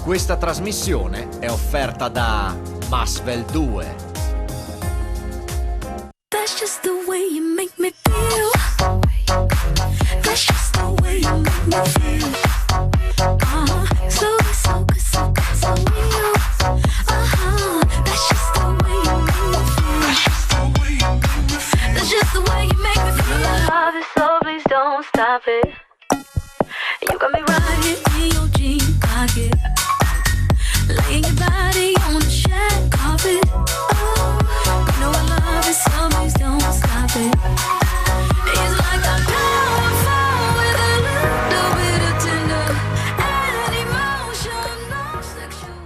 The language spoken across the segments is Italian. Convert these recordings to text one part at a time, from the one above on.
Questa trasmissione è offerta da Masvel 2. That's just the way you make me feel. That's just the way you make me feel. So good, so good, so good, so real. That's just the way you make me feel. That's just the way you make me feel. Love it, so please don't stop it. You got me riding in your jean pocket, laying your body on the shag carpet. Oh, you know I love it, so please don't stop it. It's like a downfall with a little bit of tender and emotional sexual.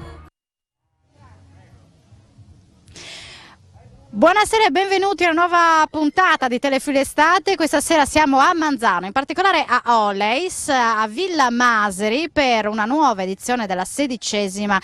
Buonasera e benvenuti a una nuova puntata di Telefilo Estate. Questa sera siamo a Manzano, in particolare a Oleis, a Villa Maseri, per una nuova edizione della 16ª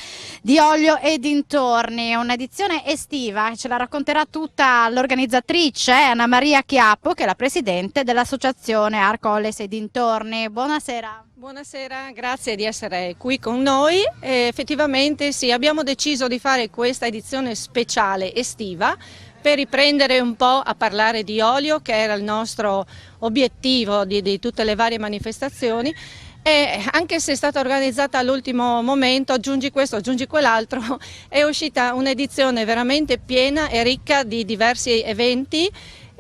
di Olio e dintorni. Un'edizione estiva che ce la racconterà tutta l'organizzatrice Anna Maria Chiappo, che è la presidente dell'associazione Arco Oleis e dintorni. Buonasera. Buonasera, grazie di essere qui con noi. Effettivamente sì, abbiamo deciso di fare questa edizione speciale estiva per riprendere un po' a parlare di olio, che era il nostro obiettivo di tutte le varie manifestazioni. E anche se è stata organizzata all'ultimo momento, aggiungi questo, aggiungi quell'altro, è uscita un'edizione veramente piena e ricca di diversi eventi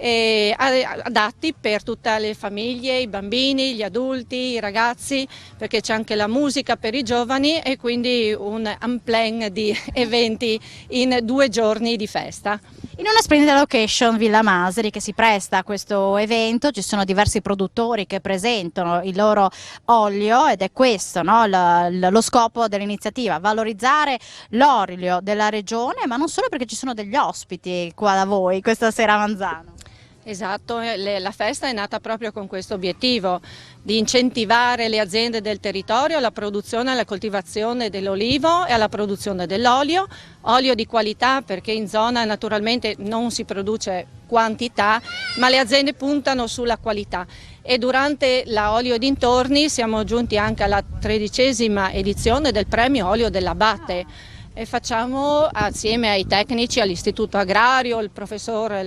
adatti per tutte le famiglie, i bambini, gli adulti, i ragazzi, perché c'è anche la musica per i giovani e quindi un unplan di eventi in 2 giorni di festa. In una splendida location, Villa Maseri, che si presta a questo evento, ci sono diversi produttori che presentano il loro olio ed è questo, no, lo scopo dell'iniziativa, valorizzare l'olio della regione, ma non solo, perché ci sono degli ospiti qua da voi questa sera a Manzano. Esatto, la festa è nata proprio con questo obiettivo, di incentivare le aziende del territorio alla produzione e alla coltivazione dell'olivo e alla produzione dell'olio, olio di qualità, perché in zona naturalmente non si produce quantità, ma le aziende puntano sulla qualità. E durante la Olio e dintorni siamo giunti anche alla 13ª edizione del premio Olio dell'Abate. E facciamo assieme ai tecnici, all'Istituto Agrario, il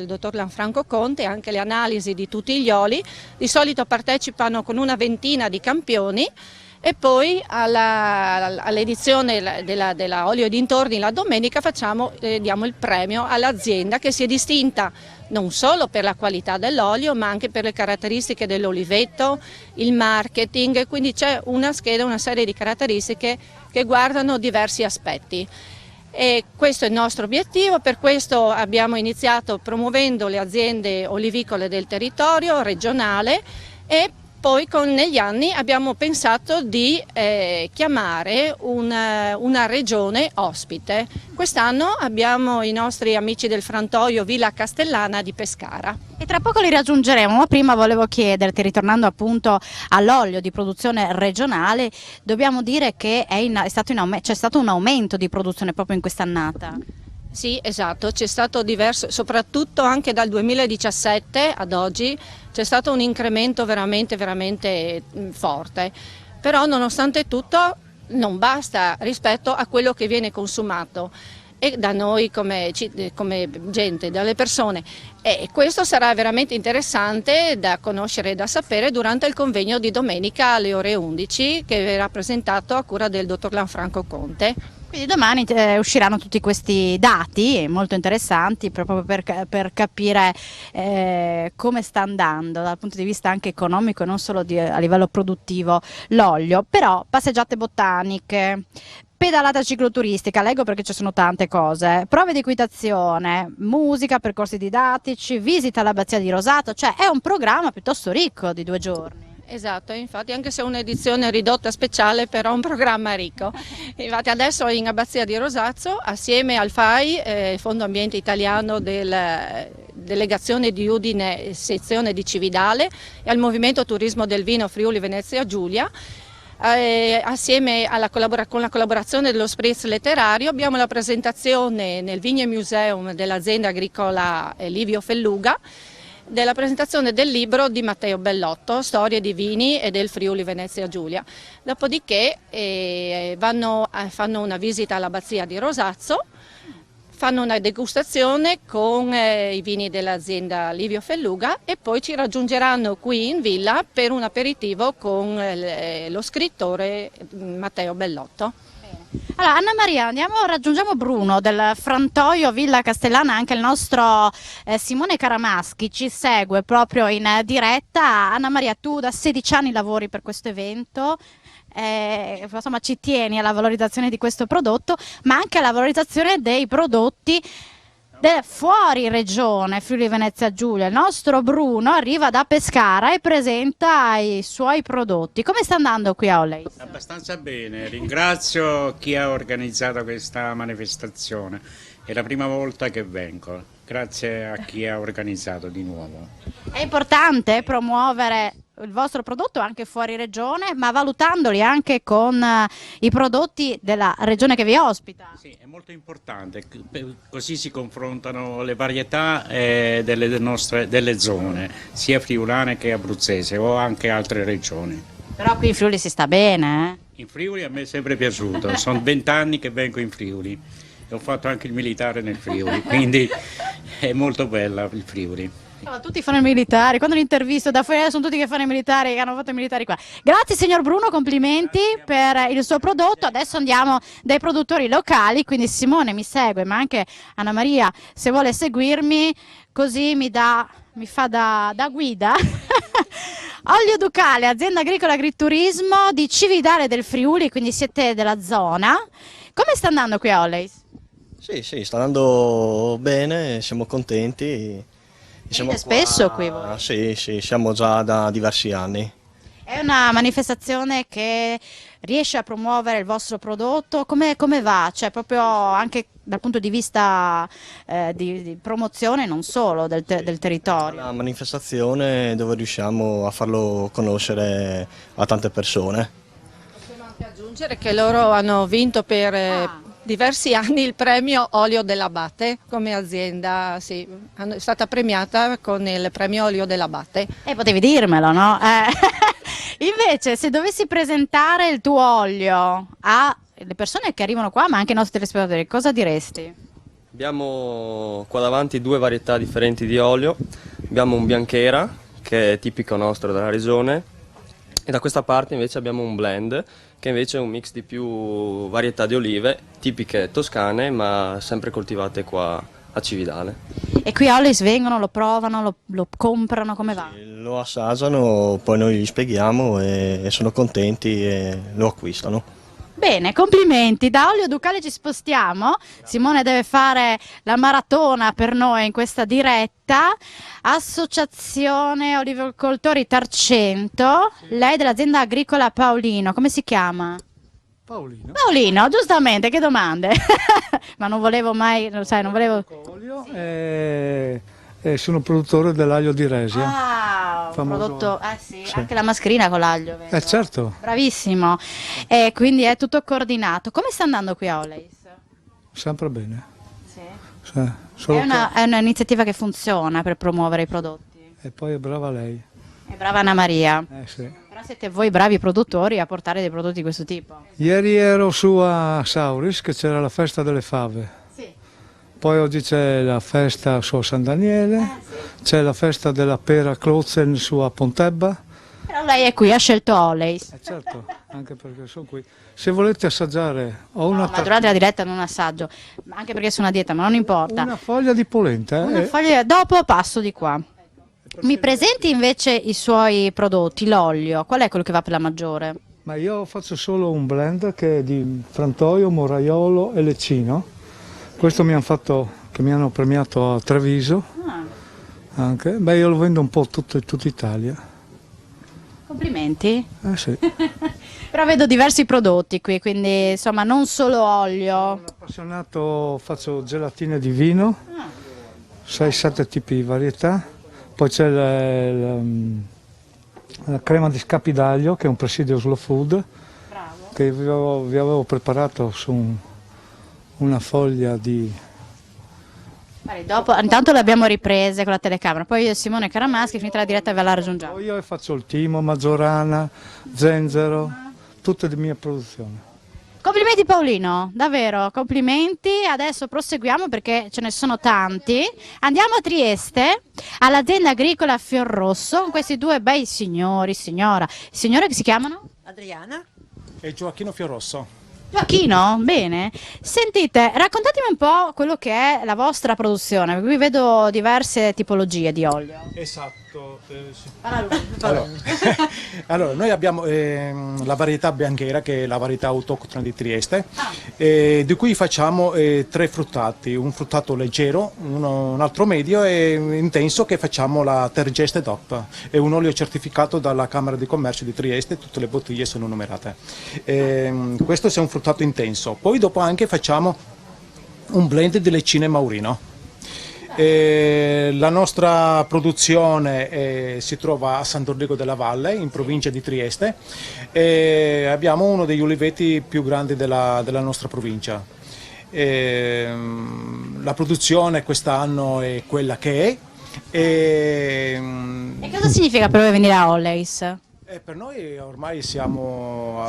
dottor Lanfranco Conte, anche le analisi di tutti gli oli. Di solito partecipano con una ventina di campioni e poi all'edizione della Olio e dintorni la domenica diamo il premio all'azienda che si è distinta non solo per la qualità dell'olio, ma anche per le caratteristiche dell'oliveto, il marketing, quindi c'è una scheda, una serie di caratteristiche che guardano diversi aspetti. E questo è il nostro obiettivo, per questo abbiamo iniziato promuovendo le aziende olivicole del territorio regionale e poi negli anni abbiamo pensato di chiamare una regione ospite. Quest'anno abbiamo i nostri amici del frantoio Villa Castellana di Pescara. E tra poco li raggiungeremo, ma prima volevo chiederti, ritornando appunto all'olio di produzione regionale, dobbiamo dire che c'è stato un aumento di produzione proprio in quest'annata. Sì, esatto, c'è stato diverso, soprattutto anche dal 2017 ad oggi c'è stato un incremento veramente forte, però nonostante tutto non basta rispetto a quello che viene consumato e da noi come gente, dalle persone. E questo sarà veramente interessante da conoscere e da sapere durante il convegno di domenica alle ore 11 che verrà presentato a cura del dottor Lanfranco Conte. Quindi domani usciranno tutti questi dati molto interessanti proprio per capire come sta andando dal punto di vista anche economico e non solo a livello produttivo l'olio. Però passeggiate botaniche, pedalata cicloturistica, leggo perché ci sono tante cose, prove di equitazione, musica, percorsi didattici, visita all'abbazia di Rosato, cioè è un programma piuttosto ricco di 2 giorni. Esatto, infatti anche se è un'edizione ridotta speciale, però un programma ricco. Infatti adesso in Abbazia di Rosazzo, assieme al FAI, Fondo Ambiente Italiano della Delegazione di Udine, sezione di Cividale, e al Movimento Turismo del Vino Friuli Venezia Giulia, assieme con la collaborazione dello Spritz Letterario, abbiamo la presentazione nel Vigne Museum dell'azienda agricola Livio Felluga della presentazione del libro di Matteo Bellotto, Storie di vini e del Friuli Venezia Giulia. Dopodiché fanno una visita all'abbazia di Rosazzo, fanno una degustazione con i vini dell'azienda Livio Felluga e poi ci raggiungeranno qui in villa per un aperitivo con lo scrittore Matteo Bellotto. Allora, Anna Maria, raggiungiamo Bruno del Frantoio Villa Castellana, anche il nostro Simone Caramaschi ci segue proprio in diretta. Anna Maria, tu da 16 anni lavori per questo evento, insomma ci tieni alla valorizzazione di questo prodotto, ma anche alla valorizzazione dei prodotti fuori regione, Friuli Venezia Giulia. Il nostro Bruno arriva da Pescara e presenta i suoi prodotti. Come sta andando qui a Olleis? Abbastanza bene, ringrazio chi ha organizzato questa manifestazione, è la prima volta che vengo, grazie a chi ha organizzato di nuovo. È importante promuovere il vostro prodotto anche fuori regione, ma valutandoli anche con i prodotti della regione che vi ospita. Sì, è molto importante, così si confrontano le varietà delle zone, sia friulane che abruzzese o anche altre regioni. Però qui in Friuli si sta bene, eh? In Friuli a me è sempre piaciuto, sono 20 anni che vengo in Friuli, ho fatto anche il militare nel Friuli, quindi è molto bella il Friuli. No, tutti fanno i militari, quando li intervisto da fuori sono tutti che fanno i militari, che hanno fatto i militari qua. Grazie signor Bruno, complimenti per il suo prodotto. Adesso andiamo dai produttori locali, quindi Simone mi segue, ma anche Anna Maria se vuole seguirmi, così mi fa da guida. Olio Ducale, azienda agricola agriturismo di Cividale del Friuli, quindi siete della zona. Come sta andando qui a Olleis? Sì, sta andando bene, siamo contenti. Siete spesso qui voi? Sì, siamo già da diversi anni. È una manifestazione che riesce a promuovere il vostro prodotto? Come va? Cioè proprio anche dal punto di vista di promozione, non solo del territorio. È una manifestazione dove riusciamo a farlo conoscere a tante persone. Possiamo anche aggiungere che loro hanno vinto per diversi anni il premio Olio dell'Abate come azienda, sì, è stata premiata con il premio Olio dell'Abate. Potevi dirmelo, no? Invece, se dovessi presentare il tuo olio alle persone che arrivano qua, ma anche ai nostri telespettatori, cosa diresti? Abbiamo qua davanti due varietà differenti di olio, abbiamo un bianchera che è tipico nostro della regione e da questa parte invece abbiamo un blend che invece è un mix di più varietà di olive tipiche toscane ma sempre coltivate qua a Cividale. E qui a Olleis vengono, lo provano, lo comprano, come va? Lo assaggiano, poi noi gli spieghiamo e sono contenti e lo acquistano. Bene, complimenti. Da Olio Ducale ci spostiamo. Simone deve fare la maratona per noi in questa diretta. Associazione Olivicoltori Tarcento. Lei dell'azienda agricola Paolino. Come si chiama? Paolino. Paolino, giustamente, che domande? Ma non volevo mai, sai, non volevo... Olio e sono produttore dell'aglio di Resia. Ah, un famoso. prodotto, sì, anche la mascherina con l'aglio, vero? Certo, Bravissimo. E quindi è tutto coordinato. Come sta andando qui a Olleis? sempre bene. Sì. Sì, solo È un'iniziativa che funziona per promuovere i prodotti. E poi è brava lei. È brava Anna Maria. Sì. Però siete voi bravi produttori a portare dei prodotti di questo tipo. Ieri ero su a Sauris che c'era la festa delle fave. Sì. Poi oggi c'è la festa su a San Daniele, c'è la festa della pera Klotzen su a Pontebba. Però lei è qui, ha scelto Olleis. Certo, anche perché sono qui. Se volete assaggiare, ho una, Ma durante la diretta non assaggio, ma anche perché sono a dieta, ma non importa. una foglia di polenta. Una foglia- Dopo passo di qua. Mi presenti invece i suoi prodotti, l'olio, qual è quello che va per la maggiore? Ma io faccio solo un blend che è di frantoio, moraiolo e leccino. Questo mi hanno premiato a Treviso anche. Beh, io lo vendo un po' tutta Italia. Complimenti. Sì. Però vedo diversi prodotti qui, quindi insomma non solo olio. Sono appassionato, faccio gelatine di vino, 6-7 tipi di varietà. Poi c'è la crema di scapi d'aglio che è un presidio slow food. Bravo. Che vi avevo preparato su una foglia di Vale, dopo, intanto le abbiamo riprese con la telecamera, poi io e Simone Caramaschi, finita la diretta ve la raggiungiamo. Io faccio il timo, Maggiorana, Zenzero, tutte di mia produzione. Complimenti Paolino, davvero, complimenti. Adesso proseguiamo perché ce ne sono tanti. Andiamo a Trieste, all'azienda agricola Fiorrosso, con questi due bei signore che si chiamano? Adriana? E Gioacchino Fiorrosso. Gioacchino, bene. Sentite, raccontatemi un po' quello che è la vostra produzione, perché qui vedo diverse tipologie di olio. Esatto. Sì. Allora. Allora, noi abbiamo la varietà bianchera, che è la varietà autoctona di Trieste, di cui facciamo 3 fruttati, un fruttato leggero, un altro medio e intenso, che facciamo la Tergeste DOP. È un olio certificato dalla Camera di Commercio di Trieste, tutte le bottiglie sono numerate. Questo è un fruttato intenso. Poi dopo anche facciamo un blend di leccine Maurino. La nostra produzione si trova a San Dorigo della Valle, in provincia di Trieste, e abbiamo uno degli uliveti più grandi della nostra provincia. La produzione quest'anno è quella che è. E cosa significa per voi venire a Olleis? Per noi ormai siamo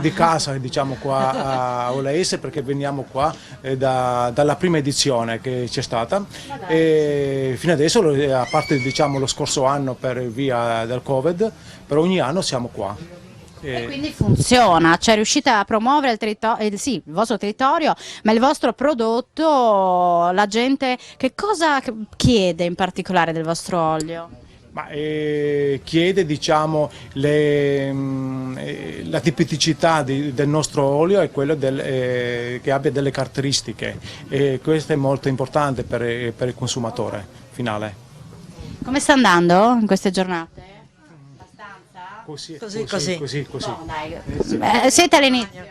di casa, diciamo, qua a Olleis, perché veniamo qua dalla prima edizione che c'è stata e fino adesso, a parte diciamo lo scorso anno per via del Covid, per ogni anno siamo qua. E quindi funziona, cioè riuscite a promuovere il vostro territorio, ma il vostro prodotto, la gente che cosa chiede in particolare del vostro olio? Ma chiede, diciamo, la tipicità del nostro olio è quello che abbia delle caratteristiche, e questo è molto importante per il consumatore finale. Come sta andando in queste giornate? Così. No, dai. Siete all'inizio,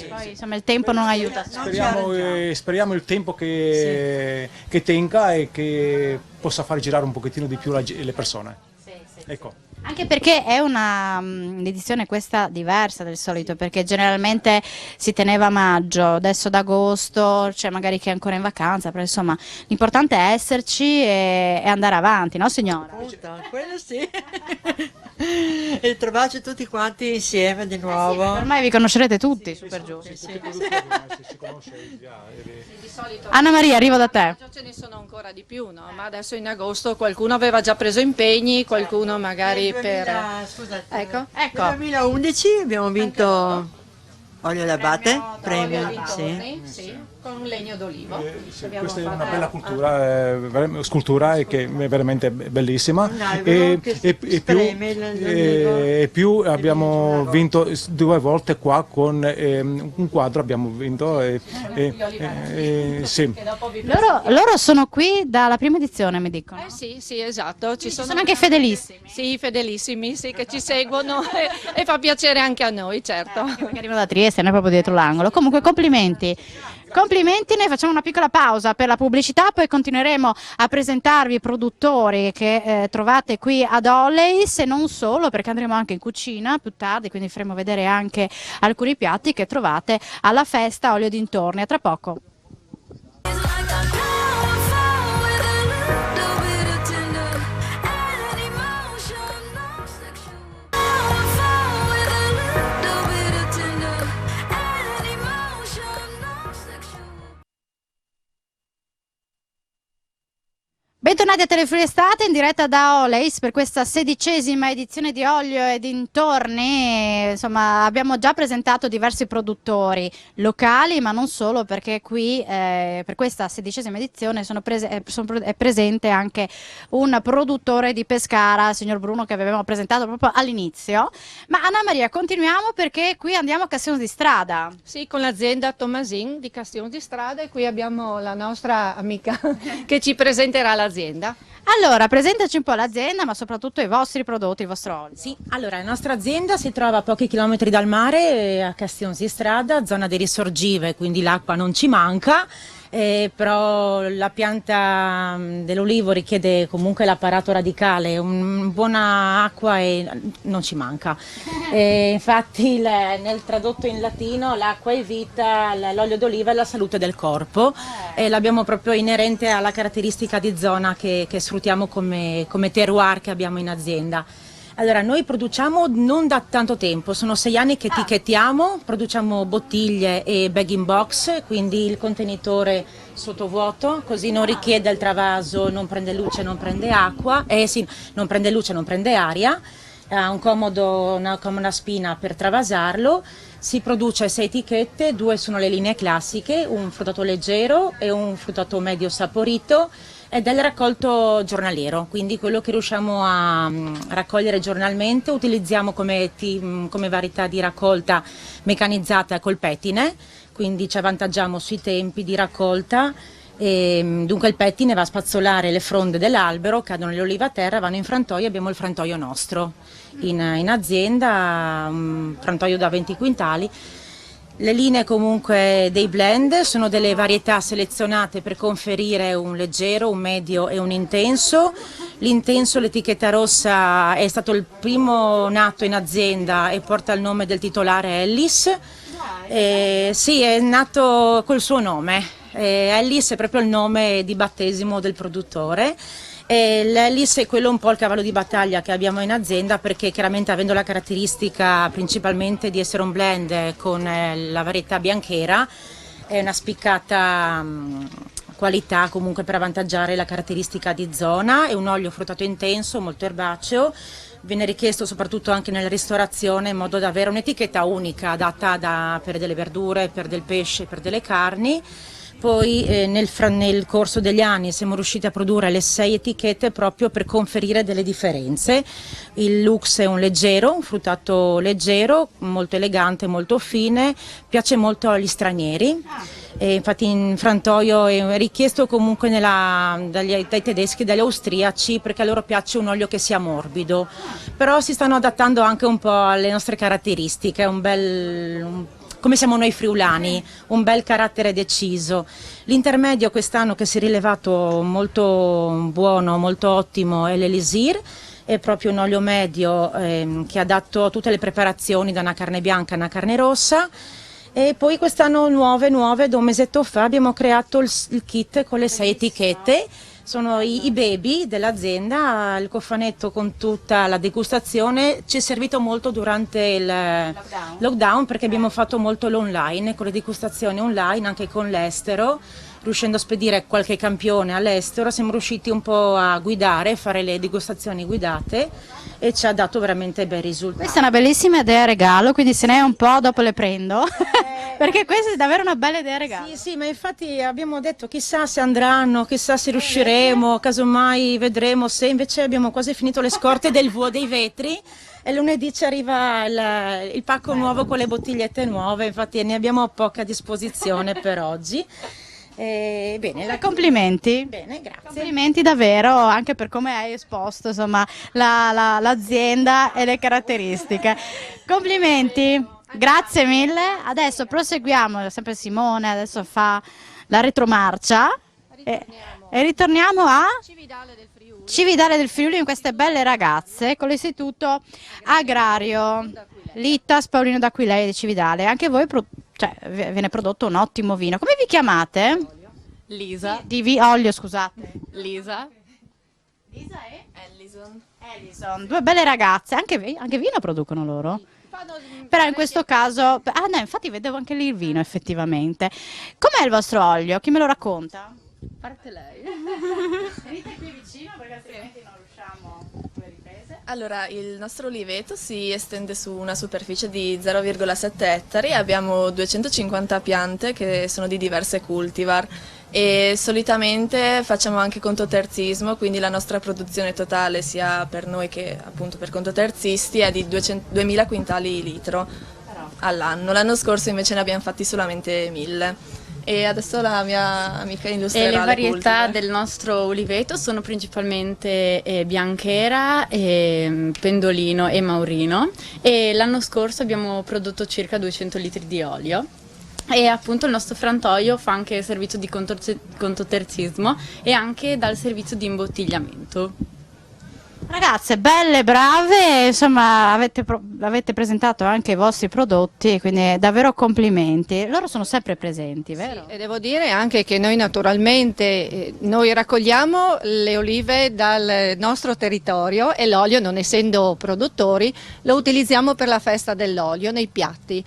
poi insomma il tempo non aiuta. Speriamo il tempo che tenga e che possa far girare un pochettino di più le persone. Ecco. Anche perché è un'edizione questa diversa del solito, perché generalmente si teneva a maggio, adesso ad agosto, c'è magari chi è ancora in vacanza, però insomma l'importante è esserci e andare avanti, no signora? Quello sì. E trovarci tutti quanti insieme di nuovo. Ormai vi conoscerete tutti, su per giù. Anna Maria, arrivo da te. Ce ne sono ancora di più, no? Ma adesso in agosto qualcuno aveva già preso impegni, qualcuno magari Ecco. Nel 2011 abbiamo vinto olio d'abate, premio, sì, con un legno d'olivo. Questa è una bella scultura che è veramente bellissima, e più abbiamo vinto 2 volte qua con un quadro, abbiamo vinto sì. Loro sono qui dalla prima edizione, mi dicono. Sì, esatto. Ci sono anche fedelissimi. Sì, fedelissimi, sì, che ci seguono e fa piacere anche a noi, certo. Perché arrivano da Trieste, non è proprio dietro l'angolo. Comunque complimenti. Complimenti, noi facciamo una piccola pausa per la pubblicità, poi continueremo a presentarvi i produttori che trovate qui ad Olleis, e non solo, perché andremo anche in cucina più tardi, quindi faremo vedere anche alcuni piatti che trovate alla festa Olio Dintorni. A tra poco. Bentornati a Telefree Estate in diretta da Olleis per questa 16ª edizione di Olio e Dintorni. Insomma, abbiamo già presentato diversi produttori locali, ma non solo, perché qui per questa 16ª edizione è presente anche un produttore di Pescara, il signor Bruno, che avevamo presentato proprio all'inizio. Ma Anna Maria, continuiamo, perché qui andiamo a Castione di Strada. Sì, con l'azienda Tomasin di Castione di Strada, e qui abbiamo la nostra amica che ci presenterà l'azienda. Allora, presentaci un po' l'azienda, ma soprattutto i vostri prodotti, il vostro olio. Sì, allora la nostra azienda si trova a pochi chilometri dal mare, a Castione di Strada, zona di Risorgive, quindi l'acqua non ci manca. però la pianta dell'olivo richiede comunque l'apparato radicale, buona acqua e non ci manca. Infatti nel tradotto in latino l'acqua è vita, l'olio d'oliva è la salute del corpo, e l'abbiamo proprio inerente alla caratteristica di zona che sfruttiamo come terroir che abbiamo in azienda. Allora, noi produciamo non da tanto tempo, sono 6 anni che etichettiamo, produciamo bottiglie e bag in box, quindi il contenitore sottovuoto, così non richiede il travaso, non prende luce, non prende acqua, non prende luce, non prende aria, ha una comoda spina per travasarlo. Si produce 6 etichette, 2 sono le linee classiche, un fruttato leggero e un fruttato medio saporito, ed è il raccolto giornaliero, quindi quello che riusciamo a raccogliere giornalmente utilizziamo come varietà di raccolta meccanizzata col pettine, quindi ci avvantaggiamo sui tempi di raccolta. Dunque il pettine va a spazzolare le fronde dell'albero, cadono le olive a terra, vanno in frantoio, abbiamo il frantoio nostro in azienda, un frantoio da 20 quintali. Le linee comunque dei blend sono delle varietà selezionate per conferire un leggero, un medio e un intenso. L'intenso, l'etichetta rossa, è stato il primo nato in azienda e porta il nome del titolare Ellis. Sì, è nato col suo nome. Ellis è proprio il nome di battesimo del produttore. L'Ellis è quello un po' il cavallo di battaglia che abbiamo in azienda, perché chiaramente avendo la caratteristica principalmente di essere un blend con la varietà bianchera, è una spiccata qualità comunque per avvantaggiare la caratteristica di zona. È un olio fruttato intenso, molto erbaceo, viene richiesto soprattutto anche nella ristorazione in modo da avere un'etichetta unica adatta per delle verdure, per del pesce, per delle carni. Poi nel corso degli anni siamo riusciti a produrre le 6 etichette proprio per conferire delle differenze. Il Lux è un fruttato leggero, molto elegante, molto fine, piace molto agli stranieri. E infatti in frantoio è richiesto comunque dai tedeschi e dagli austriaci, perché a loro piace un olio che sia morbido, però si stanno adattando anche un po' alle nostre caratteristiche, come siamo noi friulani, un bel carattere deciso. L'intermedio quest'anno che si è rilevato molto buono, molto ottimo, è l'Elisir, è proprio un olio medio che è adatto a tutte le preparazioni, da una carne bianca a una carne rossa. E poi quest'anno nuove, da un mesetto fa abbiamo creato il kit con le 6 etichette. Sono i baby dell'azienda, il cofanetto con tutta la degustazione ci è servito molto durante il lockdown, perché abbiamo fatto molto l'online, con le degustazioni online anche con l'estero, riuscendo a spedire qualche campione all'estero. Siamo riusciti un po' a guidare, fare le degustazioni guidate, e ci ha dato veramente bei risultati. Questa è una bellissima idea regalo, quindi se ne è un po' dopo le prendo. Perché questa è davvero una bella idea regalo. Sì, ma infatti abbiamo detto chissà se andranno, chissà se riusciremo, casomai vedremo, se invece abbiamo quasi finito le scorte dei vetri, e lunedì ci arriva il pacco nuovo con le bottigliette nuove, infatti ne abbiamo poca a disposizione per oggi. Bene, complimenti. Bene, grazie. Complimenti davvero, anche per come hai esposto insomma l'azienda e le caratteristiche. Complimenti. Grazie mille. Adesso proseguiamo, sempre Simone adesso fa la retromarcia e ritorniamo a Cividale del Friuli in queste belle ragazze con l'Istituto Agrario Littas Paolino d'Aquileia di Cividale. Anche voi viene prodotto un ottimo vino. Come vi chiamate? Lisa. Olio, scusate. Lisa. Lisa e? Ellison. Due belle ragazze. Anche vino producono loro? Però in questo caso, no, infatti vedevo anche lì il vino effettivamente. Com'è il vostro olio? Chi me lo racconta? Parte lei. Venite qui vicino perché altrimenti non riusciamo con le riprese. Allora, il nostro oliveto si estende su una superficie di 0,7 ettari, abbiamo 250 piante che sono di diverse cultivar e solitamente facciamo anche contoterzismo, quindi la nostra produzione totale sia per noi che appunto per contoterzisti è di 2000 quintali litro all'anno. L'anno scorso invece ne abbiamo fatti solamente 1000. E adesso la mia amica illustrerà le varietà cultivar. del nostro oliveto sono principalmente bianchera, pendolino e maurino, e l'anno scorso abbiamo prodotto circa 200 litri di olio. E appunto il nostro frantoio fa anche servizio di contoterzismo e anche dal servizio di imbottigliamento. Ragazze, belle, brave, insomma avete presentato anche i vostri prodotti, quindi davvero complimenti. Loro sono sempre presenti, vero? Sì, e devo dire anche che noi naturalmente noi raccogliamo le olive dal nostro territorio e l'olio, non essendo produttori, lo utilizziamo per la festa dell'olio nei piatti.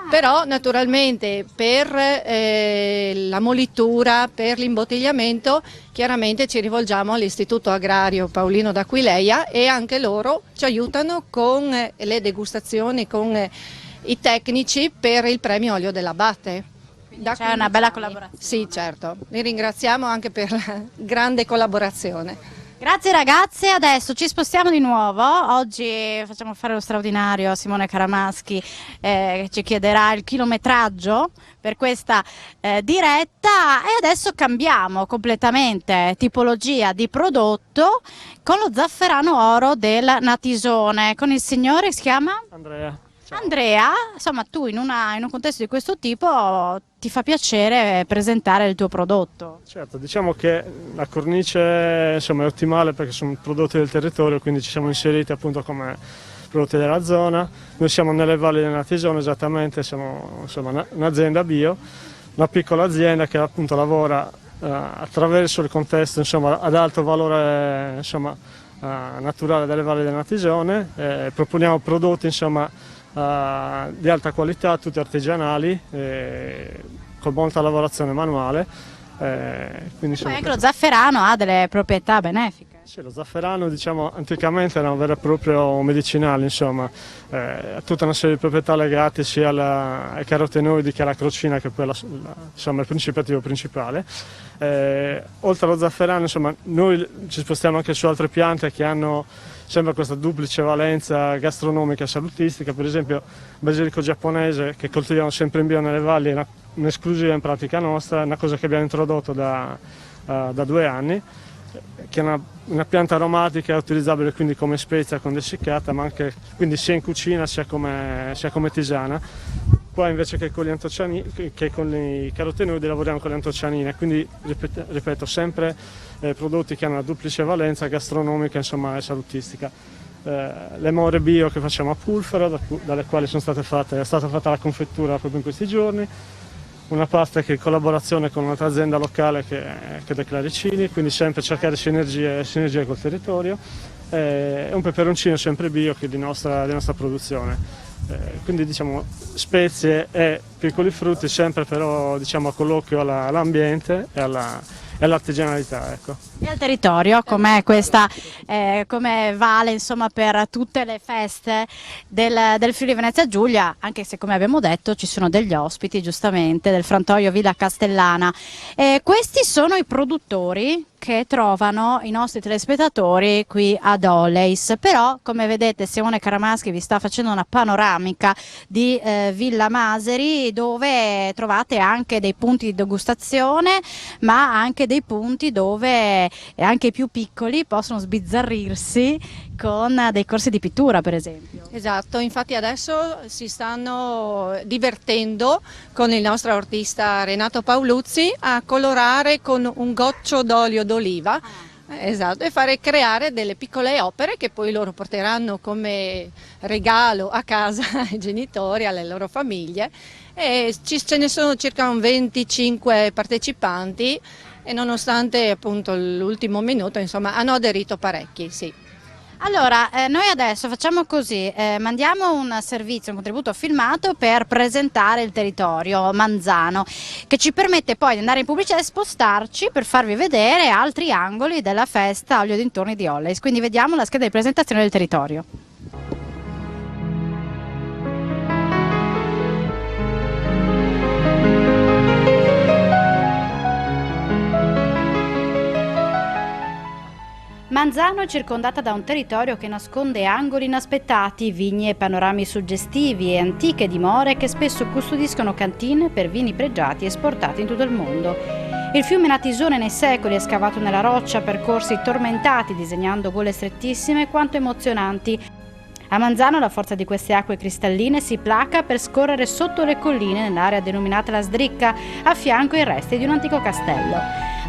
Però naturalmente per la molitura, per l'imbottigliamento, chiaramente ci rivolgiamo all'Istituto Agrario Paolino d'Aquileia e anche loro ci aiutano con le degustazioni, con i tecnici per il premio olio dell'Abate. C'è una bella collaborazione. Sì, certo. Li ringraziamo anche per la grande collaborazione. Grazie ragazze, adesso ci spostiamo di nuovo, oggi facciamo fare lo straordinario a Simone Caramaschi che ci chiederà il chilometraggio per questa diretta e adesso cambiamo completamente tipologia di prodotto con lo zafferano oro del Natisone, con il signore che si chiama? Andrea. Ciao. Andrea, insomma tu in un contesto di questo tipo ti fa piacere presentare il tuo prodotto? Certo, diciamo che la cornice insomma, è ottimale perché sono prodotti del territorio, quindi ci siamo inseriti appunto come prodotti della zona. Noi siamo nelle valli del Natisone esattamente, siamo insomma, un'azienda bio, una piccola azienda che appunto lavora attraverso il contesto insomma, ad alto valore insomma, naturale delle valli del Natisone, proponiamo prodotti insomma, di alta qualità, tutti artigianali, con molta lavorazione manuale. Quindi poi anche lo zafferano ha delle proprietà benefiche. Sì, lo zafferano diciamo anticamente era un vero e proprio medicinale, insomma, ha tutta una serie di proprietà legate sia ai carotenoidi che alla crocina, che poi insomma, è il principio principale. Oltre allo zafferano insomma, noi ci spostiamo anche su altre piante che hanno sempre questa duplice valenza gastronomica e salutistica, per esempio il basilico giapponese che coltiviamo sempre in bio nelle valli è un'esclusiva in pratica nostra, è una cosa che abbiamo introdotto da 2 anni, che è una pianta aromatica utilizzabile quindi come spezia quando è essiccata, ma anche quindi sia in cucina sia come tisana. Qua invece che con i carotenoidi lavoriamo con le antocianine, quindi ripeto sempre prodotti che hanno una duplice valenza gastronomica insomma, e salutistica. Le more bio che facciamo a Pulfero, dalle quali è stata fatta la confettura proprio in questi giorni, una pasta che è in collaborazione con un'altra azienda locale che è De Claricini, quindi sempre cercare sinergie col territorio, e un peperoncino sempre bio che è di nostra produzione. Quindi diciamo spezie e piccoli frutti sempre però diciamo a colloquio all'ambiente e all'artigianalità, ecco. E al territorio com'è questa, come vale insomma per tutte le feste del Friuli Venezia Giulia, anche se come abbiamo detto ci sono degli ospiti giustamente del frantoio Villa Castellana. Questi sono i produttori che trovano i nostri telespettatori qui ad Olleis, però come vedete Simone Caramaschi vi sta facendo una panoramica di Villa Maseri dove trovate anche dei punti di degustazione ma anche dei punti dove anche i più piccoli possono sbizzarrirsi con dei corsi di pittura per esempio. Esatto, infatti adesso si stanno divertendo con il nostro artista Renato Paoluzzi a colorare con un goccio d'olio d'oliva. Esatto, e creare delle piccole opere che poi loro porteranno come regalo a casa ai genitori, alle loro famiglie. E ce ne sono circa 25 partecipanti e nonostante appunto l'ultimo minuto insomma hanno aderito parecchi, sì. Allora, noi adesso facciamo così, mandiamo un servizio, un contributo filmato per presentare il territorio Manzano, che ci permette poi di andare in pubblicità e spostarci per farvi vedere altri angoli della festa olio dintorni di Olleis. Quindi vediamo la scheda di presentazione del territorio. Manzano è circondata da un territorio che nasconde angoli inaspettati, vigne e panorami suggestivi e antiche dimore che spesso custodiscono cantine per vini pregiati esportati in tutto il mondo. Il fiume Natisone nei secoli è scavato nella roccia, percorsi tormentati disegnando gole strettissime quanto emozionanti. A Manzano la forza di queste acque cristalline si placa per scorrere sotto le colline nell'area denominata la Sdricca, a fianco i resti di un antico castello.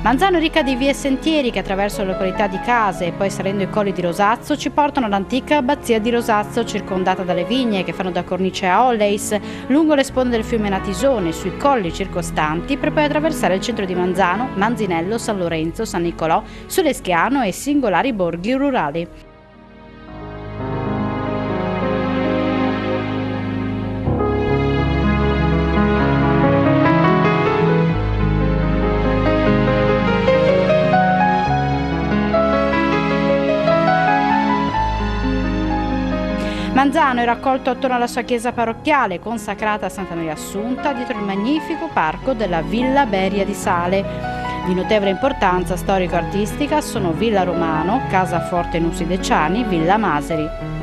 Manzano è ricca di vie e sentieri che attraverso la località di Case e poi salendo i colli di Rosazzo ci portano all'antica abbazia di Rosazzo, circondata dalle vigne che fanno da cornice a Olleis, lungo le sponde del fiume Natisone, sui colli circostanti, per poi attraversare il centro di Manzano, Manzinello, San Lorenzo, San Nicolò, Soleschiano e singolari borghi rurali. Manzano è raccolto attorno alla sua chiesa parrocchiale, consacrata a Santa Maria Assunta, dietro il magnifico parco della Villa Beria di Sale. Di notevole importanza storico-artistica sono Villa Romano, Casa Forte Nussi Deciani, Villa Maseri.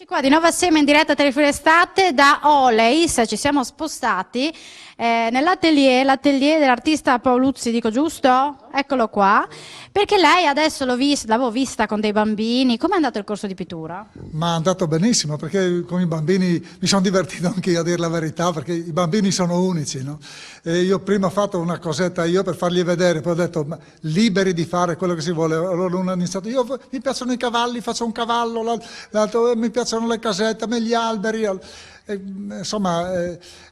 Qua di nuovo assieme in diretta Telefonia Estate da Olleis, ci siamo spostati nell'atelier dell'artista Paoluzzi, dico giusto? Eccolo qua, perché lei adesso l'avevo vista con dei bambini. Com'è andato il corso di pittura? Ma è andato benissimo, perché con i bambini mi sono divertito anche io, a dire la verità, perché i bambini sono unici, no? E io prima ho fatto una cosetta io per fargli vedere, poi ho detto ma, liberi di fare quello che si vuole. Allora uno ha iniziato, mi piacciono i cavalli, faccio un cavallo, l'altro mi piacciono le casette, a me gli alberi. Insomma,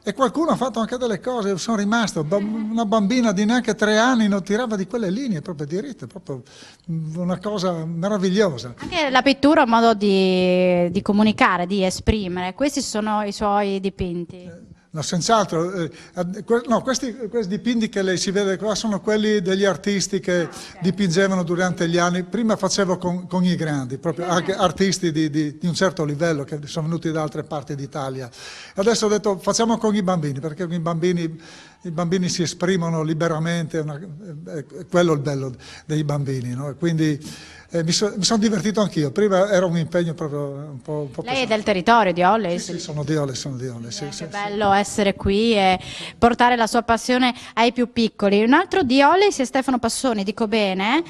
e qualcuno ha fatto anche delle cose, sono rimasto, una bambina di neanche 3 anni non tirava di quelle linee proprio diritte, proprio una cosa meravigliosa. Anche la pittura è un modo di comunicare, di esprimere. Questi sono i suoi dipinti. No, senz'altro. No, questi dipinti che lei si vede qua sono quelli degli artisti che dipingevano durante gli anni. Prima facevo con i grandi, proprio anche artisti di un certo livello che sono venuti da altre parti d'Italia. Adesso ho detto facciamo con i bambini, perché i bambini si esprimono liberamente, è quello il bello dei bambini, no? Quindi mi sono divertito anch'io. Prima era un impegno proprio un po' Lei è del territorio di Olleis? Sì, sono di Olleis. Sì, che bello essere qui e portare la sua passione ai più piccoli. Un altro di Olleis è Stefano Passoni, dico bene?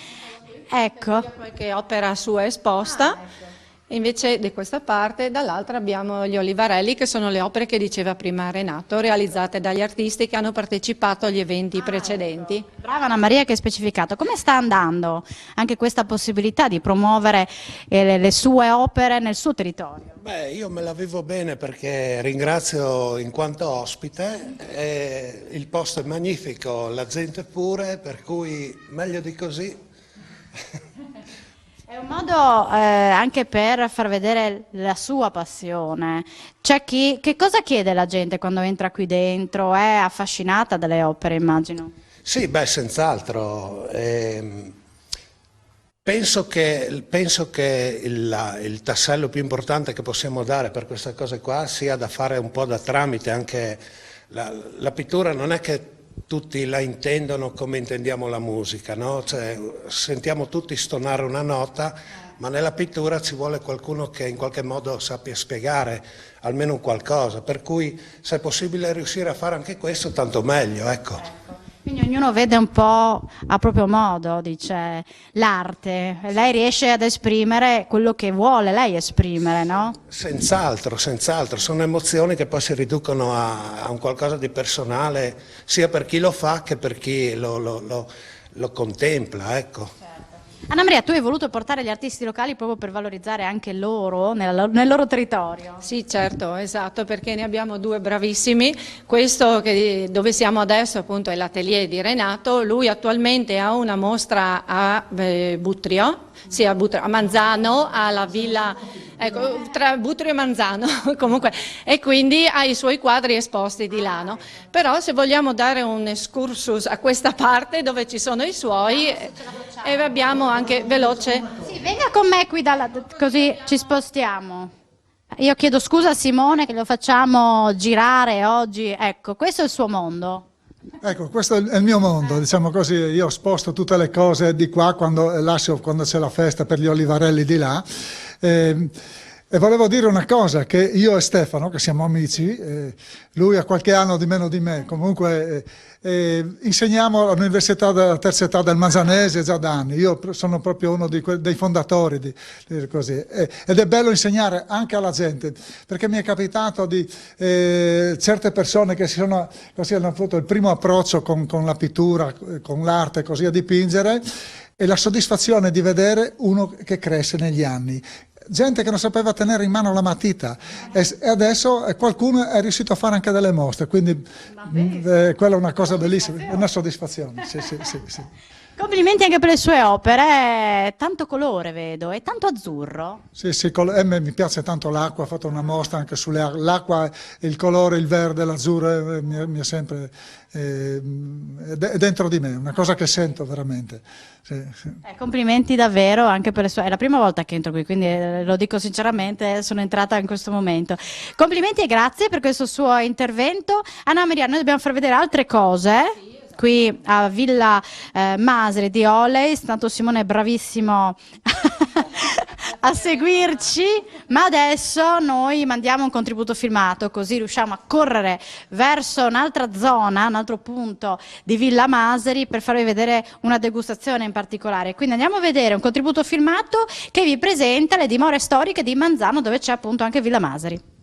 Ecco. Qualche opera sua esposta. Invece di questa parte, dall'altra abbiamo gli Olivarelli, che sono le opere che diceva prima Renato, realizzate dagli artisti che hanno partecipato agli eventi precedenti. Ecco. Brava Anna Maria che hai specificato. Come sta andando anche questa possibilità di promuovere le sue opere nel suo territorio? Beh, io me la vivo bene perché ringrazio in quanto ospite, il posto è magnifico, la gente pure, per cui meglio di così. È un modo anche per far vedere la sua passione. C'è che cosa chiede la gente quando entra qui dentro? È affascinata dalle opere, immagino. Sì, beh, senz'altro. Penso che il tassello più importante che possiamo dare per queste cose qua sia da fare un po' da tramite. Anche la pittura non è che tutti la intendono come intendiamo la musica, no? Cioè, sentiamo tutti stonare una nota, ma nella pittura ci vuole qualcuno che in qualche modo sappia spiegare almeno un qualcosa, per cui se è possibile riuscire a fare anche questo, tanto meglio, ecco. Quindi ognuno vede un po' a proprio modo, dice, l'arte. Lei riesce ad esprimere quello che vuole lei esprimere, no? Senz'altro, sono emozioni che poi si riducono a un qualcosa di personale, sia per chi lo fa che per chi lo contempla, ecco. Anna Maria, tu hai voluto portare gli artisti locali proprio per valorizzare anche loro nel loro territorio. Sì, certo, esatto, perché ne abbiamo 2 bravissimi. Questo dove siamo adesso appunto è l'atelier di Renato. Lui attualmente ha una mostra a Butrio, sì, a Manzano, alla villa, ecco, tra Butrio e Manzano comunque, e quindi ha i suoi quadri esposti di là, no? Però se vogliamo dare un excursus a questa parte dove ci sono i suoi, e abbiamo anche veloce. Sì, venga con me qui così ci spostiamo. Io chiedo scusa a Simone che lo facciamo girare oggi. Ecco, questo è il suo mondo. Ecco, questo è il mio mondo, diciamo così. Io sposto tutte le cose di qua quando c'è la festa per gli olivarelli di là. E volevo dire una cosa, che io e Stefano, che siamo amici, lui ha qualche anno di meno di me, comunque insegniamo all'Università della Terza Età del Manzanese già da anni. Io sono proprio uno dei fondatori così. Ed è bello insegnare anche alla gente, perché mi è capitato di certe persone che hanno avuto il primo approccio con la pittura, con l'arte, così a dipingere, e la soddisfazione di vedere uno che cresce negli anni. Gente che non sapeva tenere in mano la matita e adesso qualcuno è riuscito a fare anche delle mostre, quindi quella è una cosa bellissima, è una soddisfazione. Sì. Complimenti anche per le sue opere, tanto colore vedo e tanto azzurro. Sì, mi piace tanto l'acqua, ho fatto una mostra anche sull'acqua, il colore, il verde, l'azzurro mi è sempre dentro di me, una cosa che sento veramente. Sì. Complimenti davvero anche per le sue, è la prima volta che entro qui, quindi lo dico sinceramente, sono entrata in questo momento. Complimenti e grazie per questo suo intervento. Anna Maria, noi dobbiamo far vedere altre cose. Qui a Villa Masri di Oley, tanto Simone è bravissimo a seguirci, ma adesso noi mandiamo un contributo filmato, così riusciamo a correre verso un'altra zona, un altro punto di Villa Masri per farvi vedere una degustazione in particolare. Quindi andiamo a vedere un contributo filmato che vi presenta le dimore storiche di Manzano, dove c'è appunto anche Villa Masri.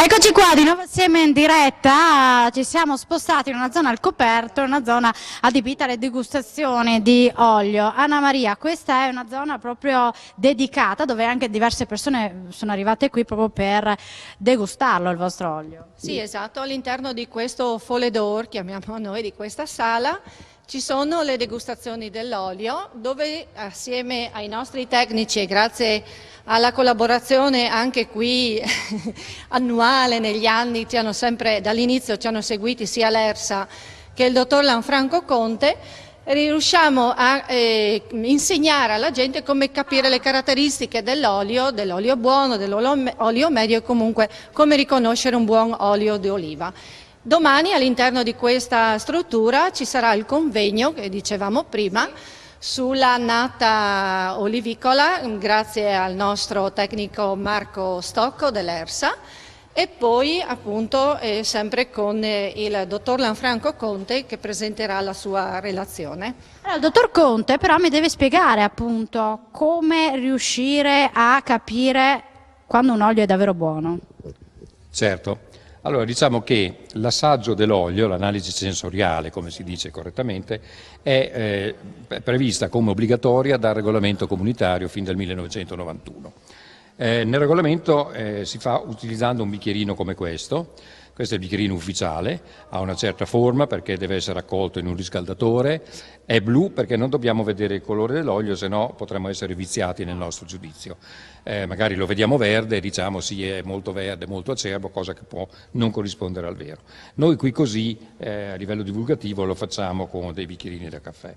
Eccoci qua di nuovo assieme in diretta, ci siamo spostati in una zona al coperto, una zona adibita alle degustazioni di olio. Anna Maria, questa è una zona proprio dedicata dove anche diverse persone sono arrivate qui proprio per degustarlo il vostro olio. Sì, esatto, all'interno di questo folle d'or, chiamiamo noi, di questa sala, ci sono le degustazioni dell'olio dove assieme ai nostri tecnici e grazie alla collaborazione anche qui annuale negli anni, dall'inizio ci hanno seguiti sia l'ERSA che il dottor Lanfranco Conte, riusciamo a insegnare alla gente come capire le caratteristiche dell'olio buono, dell'olio medio e comunque come riconoscere un buon olio di oliva. Domani all'interno di questa struttura ci sarà il convegno che dicevamo prima sulla annata olivicola grazie al nostro tecnico Marco Stocco dell'ERSA e poi appunto sempre con il dottor Lanfranco Conte che presenterà la sua relazione. Allora, il dottor Conte però mi deve spiegare appunto come riuscire a capire quando un olio è davvero buono. Certo. Allora, diciamo che l'assaggio dell'olio, l'analisi sensoriale, come si dice correttamente, è prevista come obbligatoria dal regolamento comunitario fin dal 1991. Nel regolamento si fa utilizzando un bicchierino come questo. Questo è il bicchierino ufficiale, ha una certa forma perché deve essere raccolto in un riscaldatore, è blu perché non dobbiamo vedere il colore dell'olio, se no potremmo essere viziati nel nostro giudizio. Magari lo vediamo verde e diciamo sì, è molto verde, molto acerbo, cosa che può non corrispondere al vero. Noi qui così, a livello divulgativo, lo facciamo con dei bicchierini da caffè.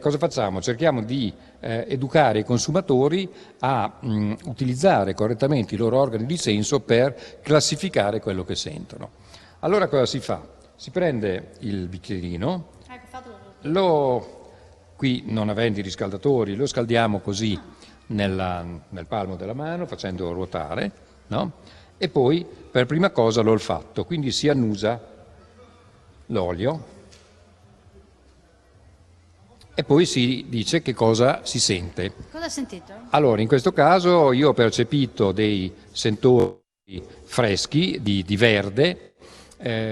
Cosa facciamo? Cerchiamo di educare i consumatori a utilizzare correttamente i loro organi di senso per classificare quello che sentono. Allora cosa si fa? Si prende il bicchierino, qui non avendo i riscaldatori, lo scaldiamo così nel palmo della mano facendo ruotare, no? E poi per prima cosa l'olfatto, quindi si annusa l'olio. E poi si dice che cosa si sente. Cosa hai sentito? Allora, in questo caso io ho percepito dei sentori freschi di verde,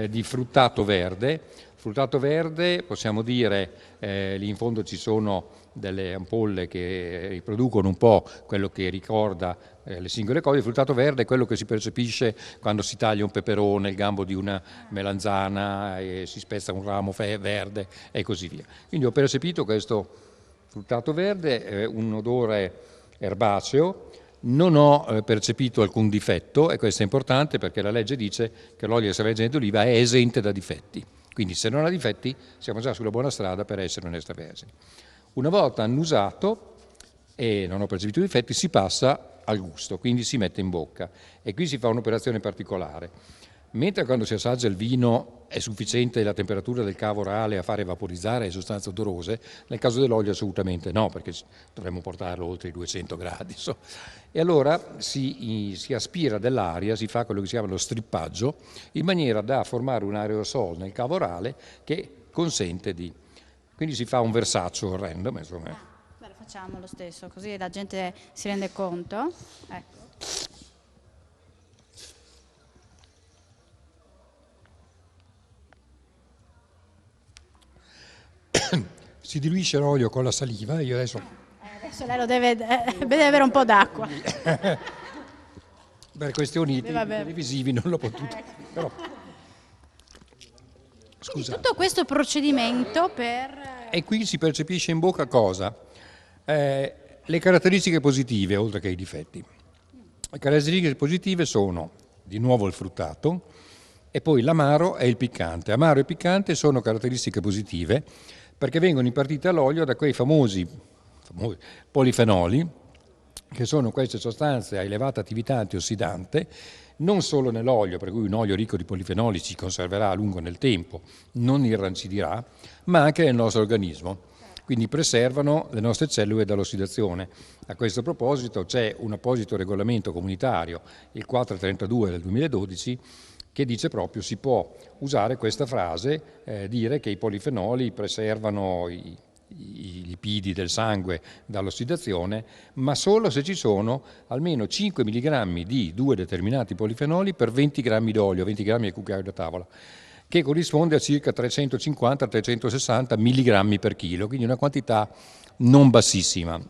di fruttato verde. Fruttato verde, possiamo dire, lì in fondo ci sono delle ampolle che riproducono un po' quello che ricorda le singole cose. Il fruttato verde è quello che si percepisce quando si taglia un peperone, il gambo di una melanzana e si spezza un ramo verde e così via. Quindi ho percepito questo fruttato verde, un odore erbaceo. Non ho percepito alcun difetto, e questo è importante perché la legge dice che l'olio extravergine d'oliva è esente da difetti. Quindi se non ha difetti siamo già sulla buona strada per essere un extravergine. Una volta annusato e non ho percepito difetti, si passa al gusto, quindi si mette in bocca. E qui si fa un'operazione particolare. Mentre quando si assaggia il vino è sufficiente la temperatura del cavo orale a fare vaporizzare le sostanze odorose, nel caso dell'olio assolutamente no, perché dovremmo portarlo oltre i 200 gradi. E allora si aspira dell'aria, si fa quello che si chiama lo strippaggio, in maniera da formare un aerosol nel cavo orale che consente di... Quindi si fa un versaccio orrendo, ma insomma... Beh, lo facciamo lo stesso, così la gente si rende conto. Ecco. Si diluisce l'olio con la saliva, io adesso... Adesso lei lo deve avere un po' d'acqua. Per questioni televisivi non l'ho potuto, però... Scusa. Tutto questo procedimento per... E qui si percepisce in bocca cosa? Le caratteristiche positive, oltre che i difetti. Le caratteristiche positive sono, di nuovo, il fruttato, e poi l'amaro e il piccante. Amaro e piccante sono caratteristiche positive perché vengono impartite all'olio da quei famosi polifenoli, che sono queste sostanze a elevata attività antiossidante, non solo nell'olio, per cui un olio ricco di polifenoli si conserverà a lungo nel tempo, non irrancidirà, ma anche nel nostro organismo. Quindi preservano le nostre cellule dall'ossidazione. A questo proposito c'è un apposito regolamento comunitario, il 432 del 2012, che dice proprio si può usare questa frase, dire che i polifenoli preservano i lipidi del sangue dall'ossidazione, ma solo se ci sono almeno 5 mg di due determinati polifenoli per 20 grammi d'olio, 20 grammi di cucchiaio da tavola, che corrisponde a circa 350-360 mg per chilo, quindi una quantità non bassissima.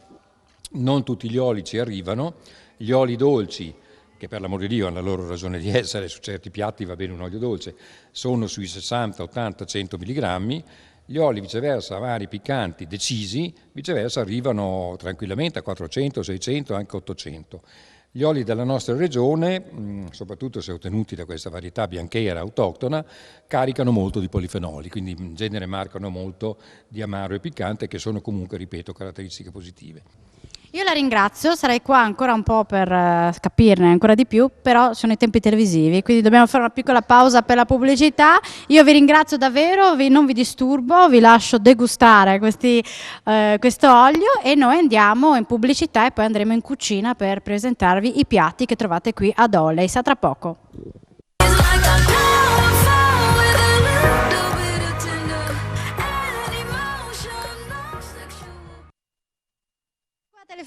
Non tutti gli oli ci arrivano, gli oli dolci, che per l'amor di Dio hanno la loro ragione di essere, su certi piatti va bene un olio dolce, sono sui 60, 80, 100 mg, gli oli viceversa, amari, piccanti, decisi, viceversa arrivano tranquillamente a 400, 600, anche 800. Gli oli della nostra regione, soprattutto se ottenuti da questa varietà bianchera autoctona, caricano molto di polifenoli, quindi in genere marcano molto di amaro e piccante, che sono comunque, ripeto, caratteristiche positive. Io la ringrazio, sarei qua ancora un po' per capirne ancora di più, però sono i tempi televisivi, quindi dobbiamo fare una piccola pausa per la pubblicità. Io vi ringrazio davvero, non vi disturbo, vi lascio degustare questo olio e noi andiamo in pubblicità e poi andremo in cucina per presentarvi i piatti che trovate qui ad Oleis. A tra poco.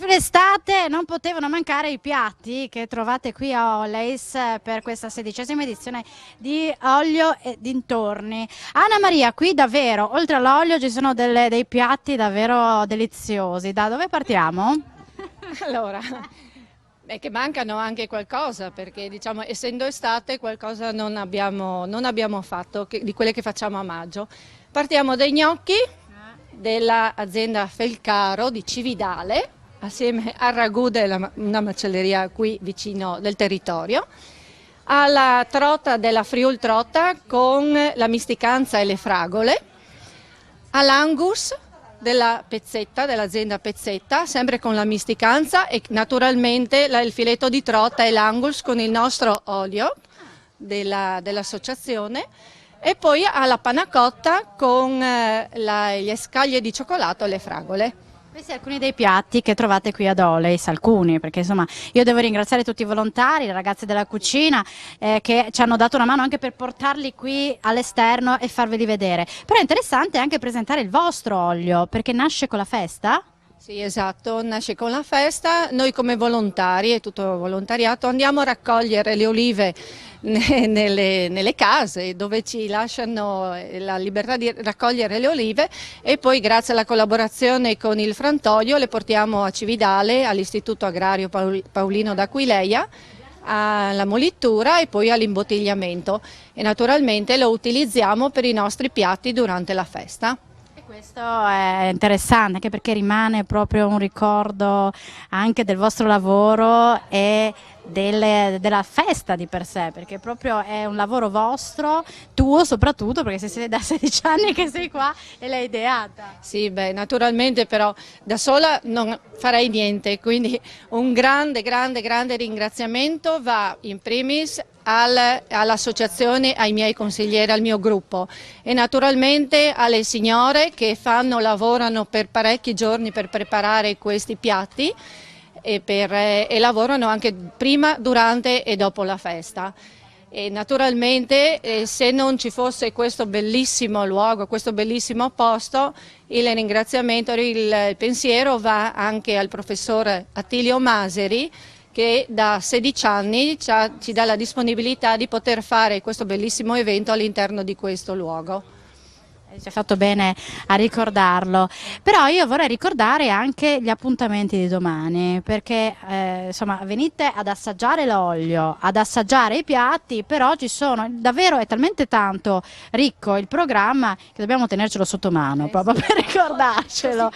L'estate non potevano mancare i piatti che trovate qui a Oleis per questa 16ª edizione di Olio e dintorni. Anna Maria, qui davvero, oltre all'olio ci sono dei piatti davvero deliziosi. Da dove partiamo? Allora, Beh, che mancano anche qualcosa, perché diciamo essendo estate qualcosa non abbiamo fatto di quelle che facciamo a maggio. Partiamo dai gnocchi dell'azienda Felcaro di Cividale, assieme al ragù una macelleria qui vicino del territorio, alla trota della Friul Trota con la misticanza e le fragole, all'angus della Pezzetta, dell'azienda Pezzetta, sempre con la misticanza, e naturalmente il filetto di trota e l'angus con il nostro olio dell'associazione, e poi alla panna cotta con le scaglie di cioccolato e le fragole. Questi alcuni dei piatti che trovate qui ad Oles, alcuni, perché insomma io devo ringraziare tutti i volontari, le ragazze della cucina che ci hanno dato una mano anche per portarli qui all'esterno e farveli vedere. Però è interessante anche presentare il vostro olio, perché nasce con la festa? Sì, esatto, nasce con la festa. Noi come volontari, è tutto volontariato, andiamo a raccogliere le olive nelle case dove ci lasciano la libertà di raccogliere le olive, e poi grazie alla collaborazione con il frantoio le portiamo a Cividale, all'Istituto Agrario Paolino d'Aquileia, alla molittura e poi all'imbottigliamento, e naturalmente lo utilizziamo per i nostri piatti durante la festa. Questo è interessante anche perché rimane proprio un ricordo anche del vostro lavoro e della festa di per sé, perché proprio è un lavoro vostro, tuo soprattutto, perché sei da 16 anni che sei qua e l'hai ideata. Sì, beh, naturalmente però da sola non farei niente, quindi un grande ringraziamento va in primis all'associazione, ai miei consiglieri, al mio gruppo, e naturalmente alle signore che lavorano per parecchi giorni per preparare questi piatti e lavorano anche prima, durante e dopo la festa. E naturalmente se non ci fosse questo bellissimo luogo, questo bellissimo posto, il ringraziamento, il pensiero va anche al professor Attilio Maseri, che da 16 anni ci dà la disponibilità di poter fare questo bellissimo evento all'interno di questo luogo. Ci ha fatto bene a ricordarlo, però io vorrei ricordare anche gli appuntamenti di domani, perché insomma venite ad assaggiare l'olio, ad assaggiare i piatti, però ci sono davvero, è talmente tanto ricco il programma che dobbiamo tenercelo sotto mano proprio per ricordarcelo.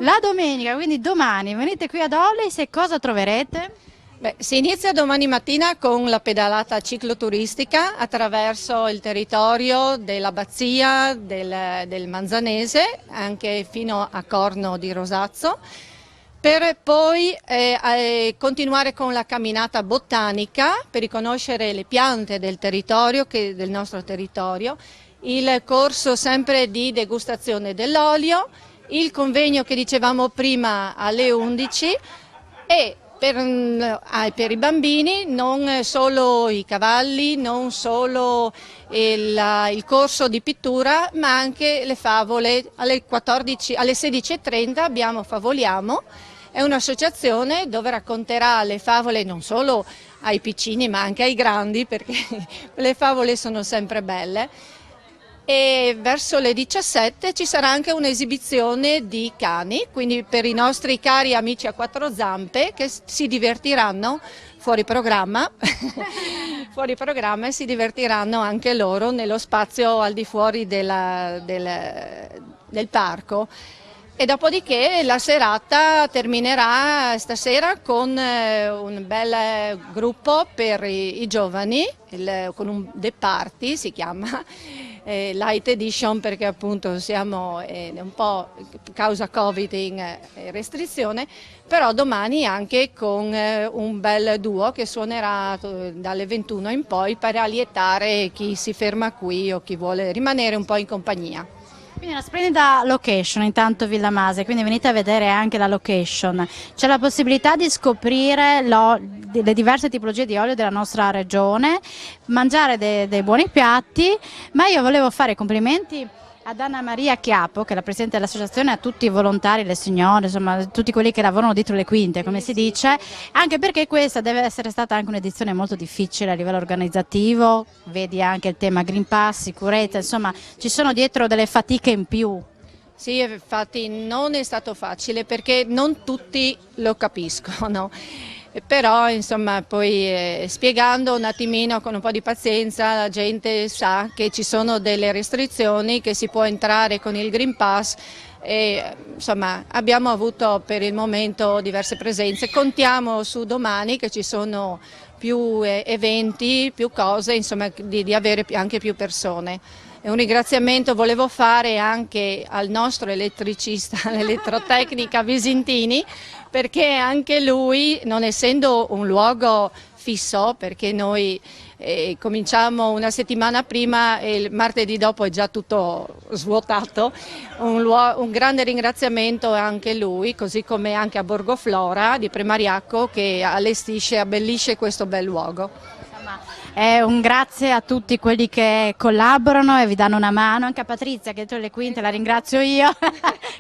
La domenica, quindi domani venite qui ad Oles e cosa troverete? Beh, si inizia domani mattina con la pedalata cicloturistica attraverso il territorio dell'abbazia del Manzanese, anche fino a Corno di Rosazzo, per poi continuare con la camminata botanica per riconoscere le piante del territorio, del nostro territorio, il corso sempre di degustazione dell'olio, il convegno che dicevamo prima alle 11 e per i bambini non solo i cavalli, non solo il corso di pittura, ma anche le favole. Alle 16:30 abbiamo Favoliamo, è un'associazione dove racconterà le favole non solo ai piccini ma anche ai grandi, perché le favole sono sempre belle. E verso le 17 ci sarà anche un'esibizione di cani, quindi per i nostri cari amici a quattro zampe che si divertiranno fuori programma e si divertiranno anche loro nello spazio al di fuori del parco. E dopodiché la serata terminerà stasera con un bel gruppo per i giovani, con un The Party si chiama, Light Edition, perché appunto siamo un po' causa Covid in restrizione, però domani anche con un bel duo che suonerà dalle 21 in poi per allietare chi si ferma qui o chi vuole rimanere un po' in compagnia. Quindi una splendida location intanto Villa Mase, quindi venite a vedere anche la location. C'è la possibilità di scoprire le diverse tipologie di olio della nostra regione, mangiare dei buoni piatti, ma io volevo fare i complimenti ad Anna Maria Chiapo, che è la presidente dell'associazione, a tutti i volontari, le signore, insomma tutti quelli che lavorano dietro le quinte, come si dice, anche perché questa deve essere stata anche un'edizione molto difficile a livello organizzativo, vedi anche il tema Green Pass, sicurezza, insomma ci sono dietro delle fatiche in più. Sì, infatti non è stato facile perché non tutti lo capiscono. Però insomma poi spiegando un attimino con un po' di pazienza la gente sa che ci sono delle restrizioni, che si può entrare con il Green Pass e insomma abbiamo avuto per il momento diverse presenze, contiamo su domani che ci sono più eventi, più cose, insomma di avere anche più persone. E un ringraziamento volevo fare anche al nostro elettricista, l'elettrotecnica Visintini, perché anche lui, non essendo un luogo fisso, perché noi cominciamo una settimana prima e il martedì dopo è già tutto svuotato, un grande ringraziamento anche a lui, così come anche a Borgoflora di Premariacco che allestisce e abbellisce questo bel luogo. Un grazie a tutti quelli che collaborano e vi danno una mano, anche a Patrizia che dietro le quinte, la ringrazio io,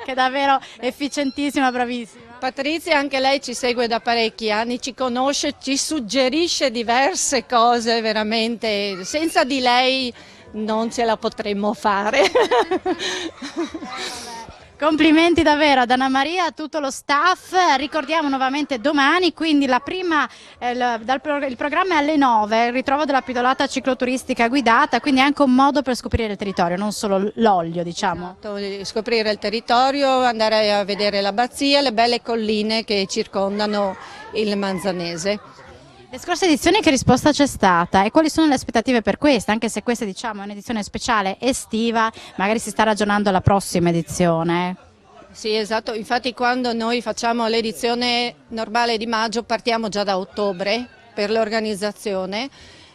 che è davvero efficientissima, bravissima. Patrizia anche lei ci segue da parecchi anni, ci conosce, ci suggerisce diverse cose, veramente senza di lei non ce la potremmo fare. Complimenti davvero ad Anna Maria, a tutto lo staff. Ricordiamo nuovamente domani, quindi la prima, il programma è alle 9, il ritrovo della pedalata cicloturistica guidata, quindi è anche un modo per scoprire il territorio, non solo l'olio, diciamo. Esatto, scoprire il territorio, andare a vedere l'abbazia, le belle colline che circondano il Manzanese. Le scorse edizioni che risposta c'è stata e quali sono le aspettative per questa? Anche se questa diciamo è un'edizione speciale estiva, magari si sta ragionando alla prossima edizione. Sì, esatto, infatti quando noi facciamo l'edizione normale di maggio partiamo già da ottobre per l'organizzazione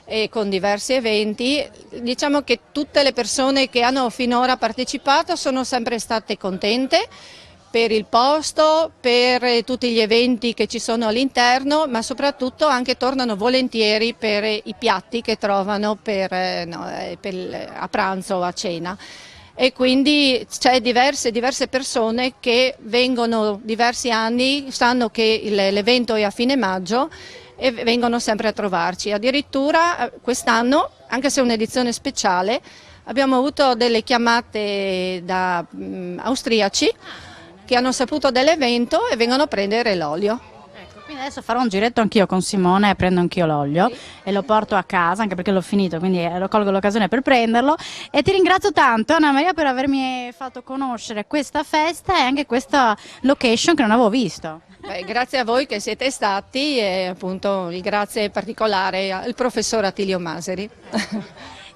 e con diversi eventi. Diciamo che tutte le persone che hanno finora partecipato sono sempre state contente per il posto, per tutti gli eventi che ci sono all'interno, ma soprattutto anche tornano volentieri per i piatti che trovano a pranzo o a cena. E quindi c'è diverse persone che vengono diversi anni, sanno che l'evento è a fine maggio e vengono sempre a trovarci. Addirittura quest'anno, anche se è un'edizione speciale, abbiamo avuto delle chiamate da austriaci che hanno saputo dell'evento e vengono a prendere l'olio. Ecco, quindi adesso farò un giretto anch'io con Simone e prendo anch'io l'olio e lo porto a casa, anche perché l'ho finito, quindi colgo l'occasione per prenderlo. E ti ringrazio tanto Anna Maria per avermi fatto conoscere questa festa e anche questa location che non avevo visto. Beh, grazie a voi che siete stati e appunto il grazie particolare al professor Attilio Maseri.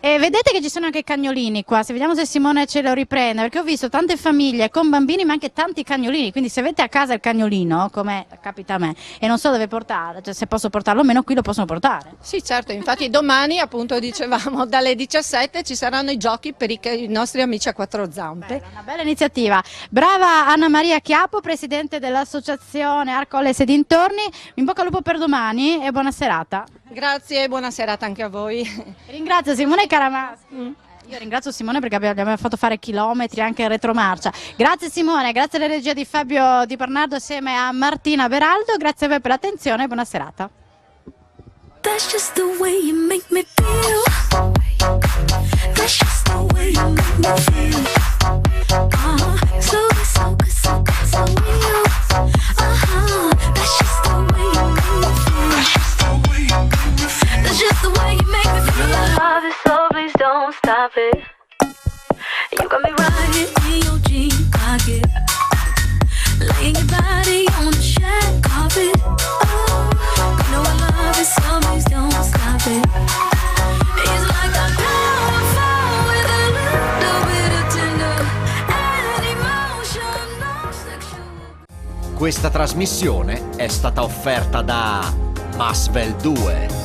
E vedete che ci sono anche i cagnolini qua, se vediamo se Simone ce lo riprende, perché ho visto tante famiglie con bambini ma anche tanti cagnolini, quindi se avete a casa il cagnolino, come capita a me, e non so dove portarlo, cioè se posso portarlo o meno, qui lo possono portare. Sì, certo, infatti domani appunto dicevamo dalle 17 ci saranno i giochi per i nostri amici a quattro zampe. Una bella iniziativa. Brava Anna Maria Chiappo, presidente dell'associazione Arcoles e dintorni, in bocca al lupo per domani e buona serata. Grazie e buona serata anche a voi. Ringrazio Simone Caramaschi. Io ringrazio Simone perché abbiamo fatto fare chilometri anche in retromarcia. Grazie Simone, grazie alla regia di Fabio Di Bernardo assieme a Martina Beraldo, grazie a voi per l'attenzione e buona serata. That's just the way you make me feel. That's just the way you make me feel. So good, so good, so good, so real. That's just the way you make me feel. That's just the way you make me feel. Love it, so please don't stop it. You got me right here in your jean pocket, laying your body on the shag carpet. Oh, you know I love it, so please don't stop it. It's like I'm down fall with a little bit of tender and emotional sexual. Questa trasmissione è stata offerta da Masvel 2.